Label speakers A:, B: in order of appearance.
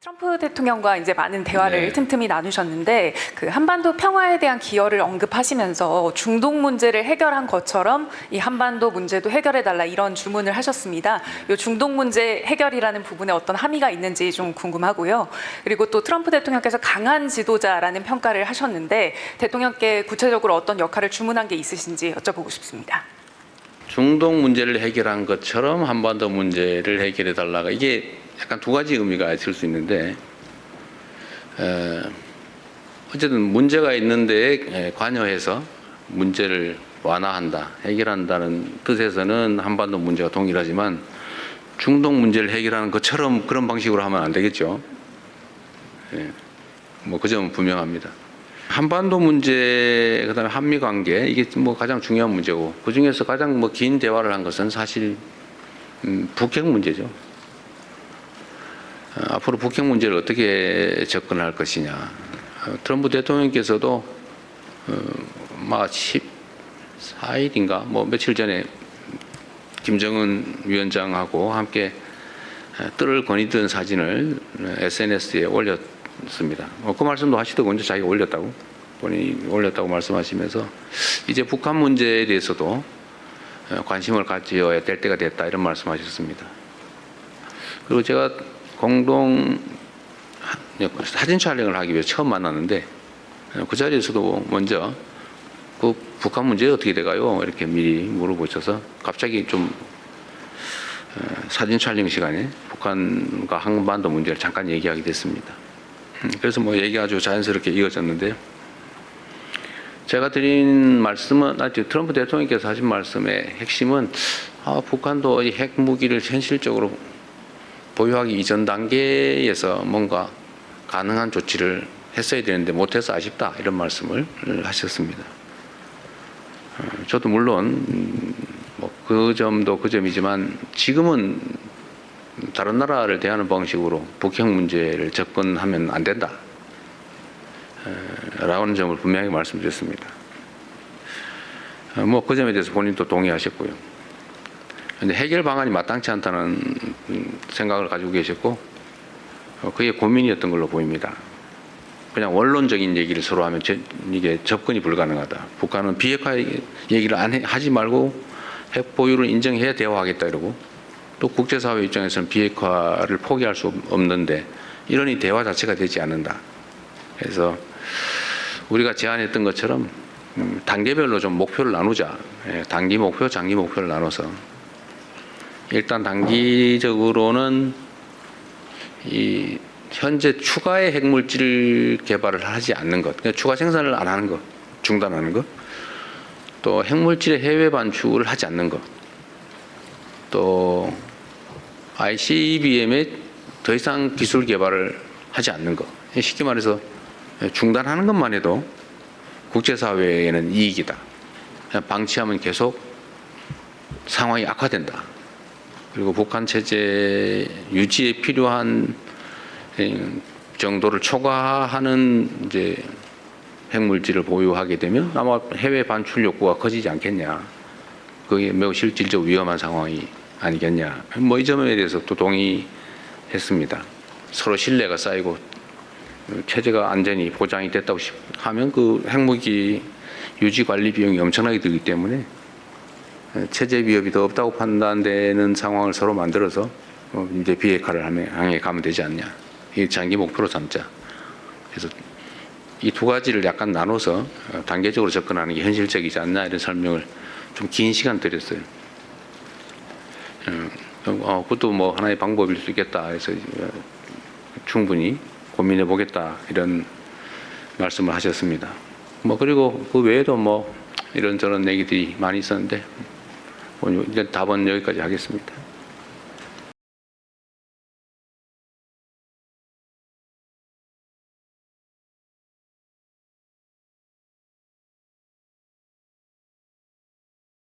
A: 트럼프 대통령과 이제 많은 대화를
B: 네.
A: 틈틈이 나누셨는데 그 한반도 평화에 대한 기여를 언급하시면서 중동 문제를 해결한 것처럼 이 한반도 문제도 해결해달라 이런 주문을 하셨습니다. 이 중동 문제 해결이라는 부분에 어떤 함의가 있는지 좀 궁금하고요. 그리고 또 트럼프 대통령께서 강한 지도자라는 평가를 하셨는데 대통령께 구체적으로 어떤 역할을 주문한 게 있으신지 여쭤보고 싶습니다.
B: 중동 문제를 해결한 것처럼 한반도 문제를 해결해 달라가 이게 약간 두 가지 의미가 있을 수 있는데 어쨌든 문제가 있는데 관여해서 문제를 완화한다, 해결한다는 뜻에서는 한반도 문제가 동일하지만 중동 문제를 해결하는 것처럼 그런 방식으로 하면 안 되겠죠. 뭐 그 점은 분명합니다. 한반도 문제, 그다음에 한미 관계 이게 뭐 가장 중요한 문제고 그 중에서 가장 뭐 긴 대화를 한 것은 사실 북핵 문제죠. 앞으로 북핵 문제를 어떻게 접근할 것이냐. 트럼프 대통령께서도 막 14일인가 뭐 며칠 전에 김정은 위원장하고 함께 뜰을 거니던 사진을 SNS에 올렸습니다. 그 말씀도 하시더군요. 자기가 올렸다고. 본인이 올렸다고 말씀하시면서 이제 북한 문제에 대해서도 관심을 가져야 될 때가 됐다 이런 말씀하셨습니다. 그리고 제가 공동 사진 촬영을 하기 위해 처음 만났는데 그 자리에서도 먼저 그 북한 문제 어떻게 돼가요? 이렇게 미리 물어보셔서 갑자기 좀 사진 촬영 시간에 북한과 한반도 문제를 잠깐 얘기하게 됐습니다. 그래서 뭐 얘기 아주 자연스럽게 이어졌는데요. 제가 드린 말씀은 트럼프 대통령께서 하신 말씀의 핵심은 북한도 이 핵무기를 현실적으로 보유하기 이전 단계에서 뭔가 가능한 조치를 했어야 되는데 못해서 아쉽다 이런 말씀을 하셨습니다. 저도 물론 뭐 그 점도 그 점이지만 지금은 다른 나라를 대하는 방식으로 북핵 문제를 접근하면 안 된다 라는 점을 분명히 말씀드렸습니다. 뭐 그 점에 대해서 본인도 동의하셨고요. 근데 해결 방안이 마땅치 않다는 생각을 가지고 계셨고 그게 고민이었던 걸로 보입니다. 그냥 원론적인 얘기를 서로 하면 이게 접근이 불가능하다. 북한은 비핵화 얘기를 하지 말고 핵 보유를 인정해야 대화하겠다 이러고 또 국제사회 입장에서는 비핵화를 포기할 수 없는데 이러니 대화 자체가 되지 않는다. 그래서 우리가 제안했던 것처럼 단계별로 좀 목표를 나누자. 단기 목표, 장기 목표를 나눠서 일단 단기적으로는 이 현재 추가의 핵물질 개발을 하지 않는 것, 그러니까 추가 생산을 안 하는 것, 중단하는 것, 또 핵물질의 해외 반출을 하지 않는 것, 또 ICBM에 더 이상 기술 개발을 하지 않는 것. 쉽게 말해서 중단하는 것만 해도 국제사회에는 이익이다. 방치하면 계속 상황이 악화된다. 그리고 북한 체제 유지에 필요한 정도를 초과하는 이제 핵물질을 보유하게 되면 아마 해외 반출 욕구가 커지지 않겠냐. 그게 매우 실질적 위험한 상황이 아니겠냐. 뭐 이 점에 대해서 또 동의했습니다. 서로 신뢰가 쌓이고 체제가 안전히 보장이 됐다고 하면 그 핵무기 유지 관리 비용이 엄청나게 들기 때문에 체제 위협이 더 없다고 판단되는 상황을 서로 만들어서 이제 비핵화를 향해 가면 되지 않냐. 이 장기 목표로 삼자. 그래서 이 두 가지를 약간 나눠서 단계적으로 접근하는 게 현실적이지 않나 이런 설명을 좀 긴 시간 드렸어요. 그것도 뭐 하나의 방법일 수 있겠다 해서 충분히 고민해 보겠다 이런 말씀을 하셨습니다. 뭐 그리고 그 외에도 뭐 이런저런 얘기들이 많이 있었는데 오늘 답은 여기까지 하겠습니다.